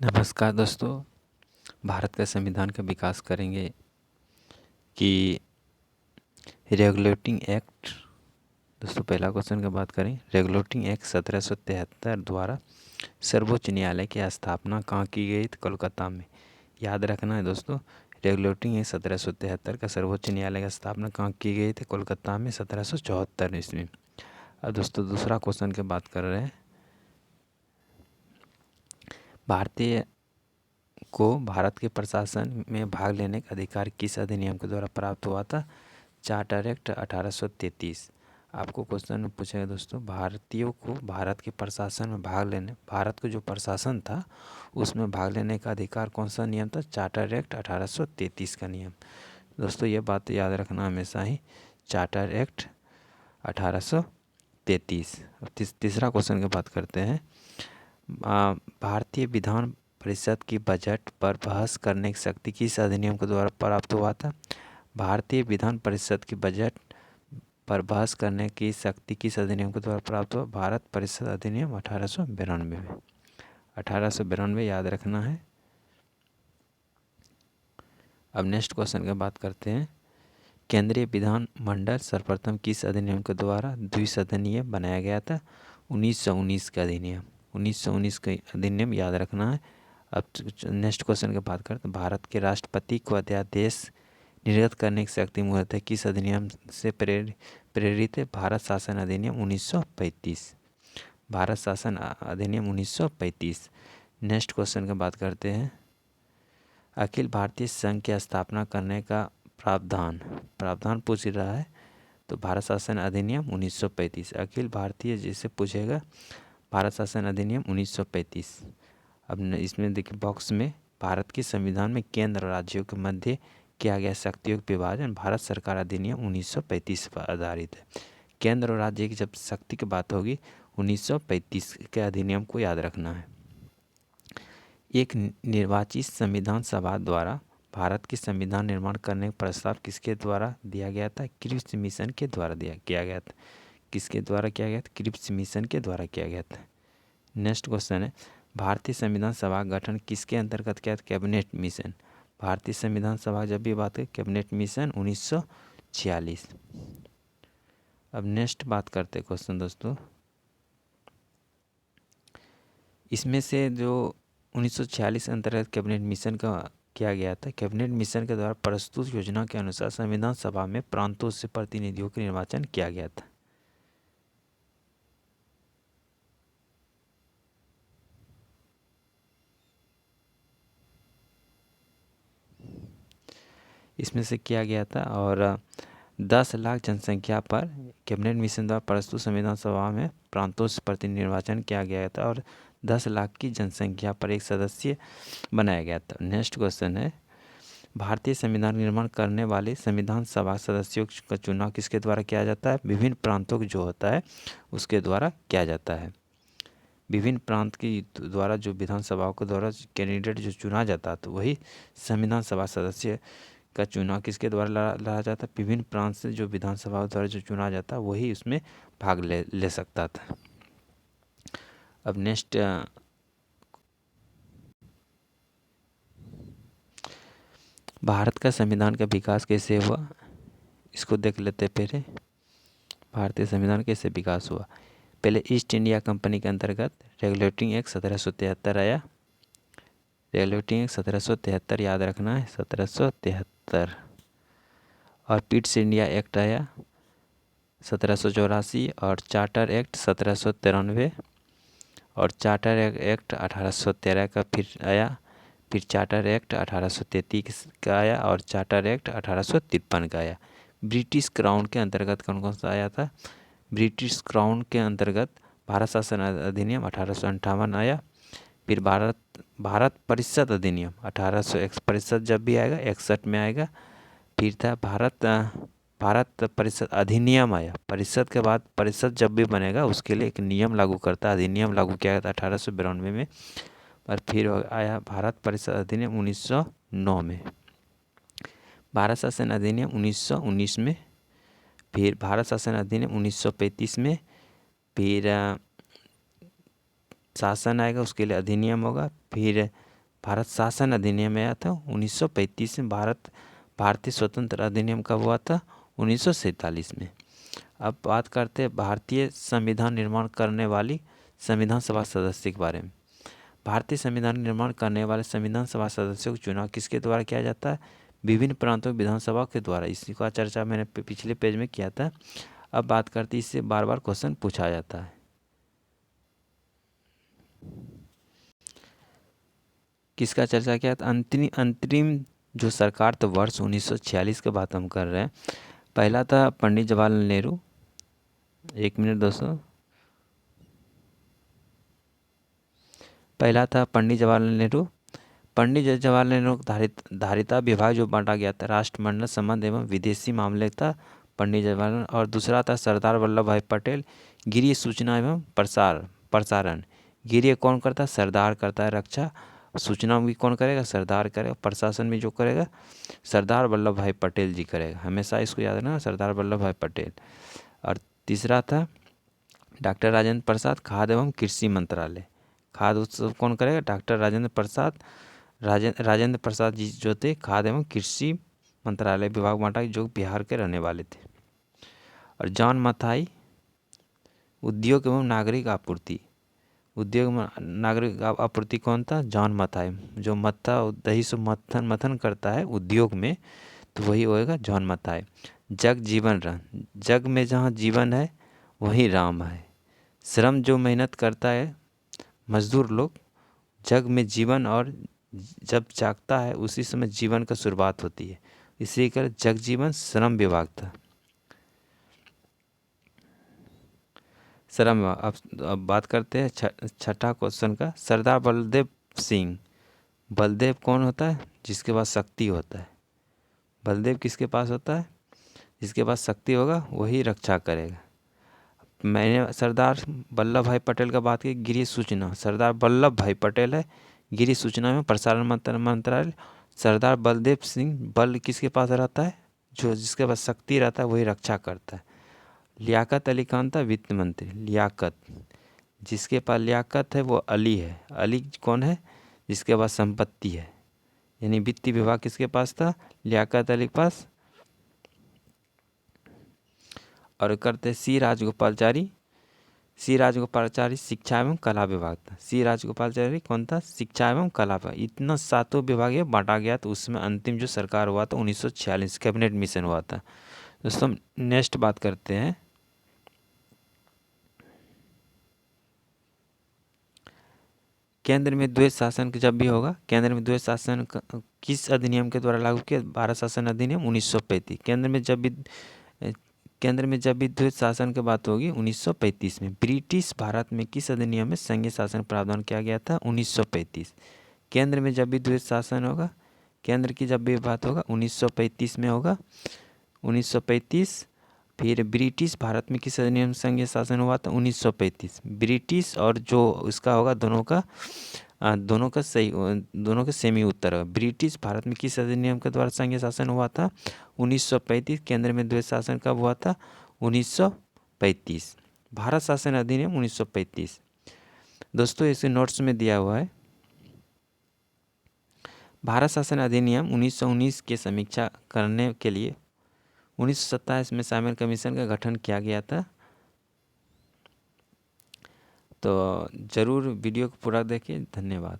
नमस्कार दोस्तों। भारत का संविधान का विकास करेंगे कि रेगुलेटिंग एक्ट। दोस्तों पहला क्वेश्चन की बात करें, रेगुलेटिंग एक्ट 1773 द्वारा सर्वोच्च न्यायालय की स्थापना कहाँ की गई थी? कोलकाता में। याद रखना है दोस्तों, रेगुलेटिंग एक्ट 1773 का सर्वोच्च न्यायालय की स्थापना कहाँ की गई थी? कोलकाता में 1774 ईस्वी। अब दोस्तों दूसरा क्वेश्चन की बात कर रहे हैं, भारतीय को भारत के प्रशासन में भाग लेने का अधिकार किस अधिनियम के द्वारा प्राप्त हुआ था? Charter act 1833। आपको क्वेश्चन में पूछेगा दोस्तों, भारतीयों को भारत के प्रशासन में भाग लेने, भारत का जो प्रशासन था उसमें भाग लेने का अधिकार कौन सा नियम था? चार्टर एक्ट 1833 का नियम। दोस्तों ये बात याद रखना हमेशा ही, चार्टर एक्ट 1833। तीसरा क्वेश्चन की बात करते हैं, भारतीय विधान परिषद की बजट पर बहस करने की शक्ति किस अधिनियम के द्वारा प्राप्त हुआ था? भारतीय विधान परिषद की बजट पर बहस करने की शक्ति किस अधिनियम के द्वारा प्राप्त हुआ? भारत परिषद अधिनियम 1892 में। 1892 याद रखना है। अब नेक्स्ट क्वेश्चन की बात करते हैं, केंद्रीय विधान मंडल सर्वप्रथम किस अधिनियम के द्वारा द्विसदनीय बनाया गया था? 1919 का अधिनियम। 1919 का अधिनियम याद रखना है। अब नेक्स्ट क्वेश्चन की बात करते हैं, भारत के राष्ट्रपति को अध्यादेश निर्गत करने की शक्ति मूलतः किस अधिनियम से प्रेरित है? भारत शासन अधिनियम 1935। भारत शासन अधिनियम 1935। नेक्स्ट क्वेश्चन की बात करते हैं, अखिल भारतीय संघ की स्थापना करने का प्रावधान पूछ रहा है, तो भारत शासन अधिनियम 1935। अखिल भारतीय जैसे पूछेगा, भारत शासन अधिनियम 1935। अब इसमें देखिए बॉक्स में, भारत के संविधान में केंद्र और राज्यों के मध्य किया गया शक्तियों का विभाजन भारत सरकार अधिनियम 1935 पर आधारित है। केंद्र और राज्य की जब शक्ति की बात होगी 1935 के अधिनियम को याद रखना है। एक निर्वाचित संविधान सभा द्वारा भारत के संविधान निर्माण करने का प्रस्ताव किसके द्वारा दिया गया था? क्रिप्स मिशन के द्वारा किया गया था। किसके द्वारा किया गया था? क्रिप्स मिशन के द्वारा किया गया था। नेक्स्ट क्वेश्चन है, भारतीय संविधान सभा गठन किसके अंतर्गत किया था? Cabinet mission. भारतीय संविधान सभा जब भी बात है, कैबिनेट मिशन 1946। अब नेक्स्ट बात करते हैं क्वेश्चन दोस्तों, इसमें से जो 1946 अंतर्गत कैबिनेट मिशन का किया गया था, कैबिनेट मिशन के द्वारा प्रस्तुत योजना के अनुसार संविधान सभा में प्रांतों से प्रतिनिधियों का निर्वाचन किया गया था। इसमें से किया गया था, और 10 लाख जनसंख्या पर कैबिनेट मिशन द्वारा प्रस्तुत संविधान सभा में प्रांतों से प्रतिनिधि निर्वाचन किया गया था, और 10 लाख की जनसंख्या पर एक सदस्य बनाया गया था। नेक्स्ट क्वेश्चन है, भारतीय संविधान निर्माण करने वाले संविधान सभा सदस्यों का चुनाव किसके द्वारा किया जाता है? विभिन्न प्रांतों का जो होता है उसके द्वारा किया जाता है। विभिन्न प्रांत के द्वारा जो विधानसभाओं के द्वारा कैंडिडेट जो चुना जाता है, तो वही संविधान सभा सदस्य का चुनाव किसके द्वारा लड़ा जाता है? विभिन्न प्रांत से जो विधानसभा द्वारा जो चुना जाता है वही उसमें भाग ले सकता था। अब नेक्स्ट, भारत का संविधान का विकास कैसे हुआ, इसको देख लेते हैं पहले। भारतीय संविधान कैसे विकास हुआ? पहले ईस्ट इंडिया कंपनी के अंतर्गत रेगुलेटिंग एक्ट 1773 आया। रेगुलेटिंग एक्ट 1773 याद रखना है, 1773। और पिट्स इंडिया एक्ट आया 1784, और चार्टर एक्ट 1793, और चार्टर एक्ट 1813 का फिर आया। फिर चार्टर एक्ट 1833 का आया, और चार्टर एक्ट 1853 का आया। ब्रिटिश क्राउन के अंतर्गत कौन कौन सा आया था? ब्रिटिश क्राउन के अंतर्गत भारत शासन अधिनियम 1858 आया। फिर भारत परिषद अधिनियम 1800, परिषद जब भी आएगा 61 में आएगा। फिर था भारत परिषद अधिनियम आया। परिषद के बाद परिषद जब भी बनेगा उसके लिए एक नियम लागू करता है, अधिनियम लागू किया गया था 1892 में। और फिर आया भारत परिषद अधिनियम 1909 में। भारत शासन अधिनियम 1919 में। फिर भारत शासन अधिनियम 1935 में। फिर शासन आएगा उसके लिए अधिनियम होगा। फिर भारत शासन अधिनियम आया था 1935 में। भारतीय स्वतंत्र अधिनियम कब हुआ था? 1947 में। अब बात करते हैं भारतीय संविधान निर्माण करने वाली संविधान सभा सदस्य के बारे में। भारतीय संविधान निर्माण करने वाले संविधान सभा सदस्यों का चुनाव किसके द्वारा किया जाता है? विभिन्न प्रांतों की विधानसभा के द्वारा। इसी का चर्चा मैंने पिछले पेज में किया था। अब बात करते हैं, इससे बार बार क्वेश्चन पूछा जाता है। किसका चर्चा किया था? अंतरिम जो सरकार तो वर्ष 1946 के बात हम कर रहे हैं। पहला था पंडित जवाहरलाल नेहरू। 1 मिनट दोस्तों। पहला था पंडित जवाहरलाल नेहरू। पंडित जवाहरलाल नेहरू धारिता विभाग जो बांटा गया था, राष्ट्रमंडल संबंध एवं विदेशी मामले था पंडित जवाहरलाल। और दूसरा था सरदार वल्लभ भाई पटेल, गृह सूचना एवं प्रसारण। गृह कौन करता है? सरदार करता है। रक्षा सूचना भी कौन करेगा? सरदार करेगा। प्रशासन भी जो करेगा सरदार वल्लभ भाई पटेल जी करेगा। हमेशा इसको याद रखना, सरदार वल्लभ भाई पटेल। और तीसरा था डॉक्टर राजेंद्र प्रसाद, खाद्य एवं कृषि मंत्रालय। खाद्य उत्सव कौन करेगा? डॉक्टर राजेंद्र प्रसाद जी जो थे, खाद्य एवं कृषि मंत्रालय विभाग बांटा, जो बिहार के रहने वाले थे। और जॉन मथाई, उद्योग एवं नागरिक आपूर्ति। उद्योग में नागरिक आपूर्ति कौन था? जॉन मथाई। जो दही से मथन करता है उद्योग में, तो वही होएगा जॉन मथाई। जग जीवन राम, जग में जहाँ जीवन है वही राम है। श्रम जो मेहनत करता है मजदूर लोग, जग में जीवन, और जब जागता है उसी समय जीवन का शुरुआत होती है। इसी कर जग जीवन श्रम विभाग था। श्रम विभाग। अब बात करते हैं छठा क्वेश्चन का। सरदार बलदेव सिंह। बलदेव कौन होता है? जिसके पास शक्ति होता है। बलदेव किसके पास होता है? जिसके पास शक्ति होगा वही रक्षा करेगा। मैंने सरदार वल्लभ भाई पटेल का बात की, गृह सूचना सरदार वल्लभ भाई पटेल है। गृह सूचना में प्रसारण मंत्रालय सरदार बलदेव सिंह। बल किसके पास रहता है? जो जिसके पास शक्ति रहता है वही रक्षा करता है। लियाकत अली खान था वित्त मंत्री। लियाकत, जिसके पास लियाकत है वो अली है। अली कौन है? जिसके पास संपत्ति है। यानी वित्त विभाग किसके पास था? लियाकत अली के पास। और करते सी राजगोपालचारी। सी राजगोपालचारी शिक्षा एवं कला विभाग था। सी राजगोपालचारी कौन था? शिक्षा एवं कला विभाग। इतना 7 विभाग ये बांटा गया, तो उसमें अंतिम जो सरकार हुआ था 1946 कैबिनेट मिशन हुआ था। दोस्तों नेक्स्ट बात करते हैं, केंद्र में द्वैत शासन जब भी होगा। केंद्र में द्वैत शासन किस अधिनियम के द्वारा लागू किया? भारत शासन अधिनियम 1935। केंद्र में जब भी द्वैत शासन की बात होगी 1935 में। ब्रिटिश भारत में किस अधिनियम में संघीय शासन प्रावधान किया गया था? 1935। केंद्र में जब भी द्वैत शासन होगा, केंद्र की जब भी बात होगा 1935 में होगा। 1935। फिर ब्रिटिश भारत में किस अधिनियम संघीय शासन हुआ था? 1935। ब्रिटिश और जो इसका होगा दोनों का सेम ही उत्तर है। ब्रिटिश भारत में किस अधिनियम के द्वारा संघीय शासन हुआ था? 1935। केंद्र में द्वैत शासन कब हुआ था? 1935। भारत शासन अधिनियम 1935। दोस्तों इसे नोट्स में दिया हुआ है। भारत शासन अधिनियम 1919 की समीक्षा करने के लिए 1927 में साइमन कमीशन का गठन किया गया था। तो ज़रूर वीडियो को पूरा देखिए। धन्यवाद।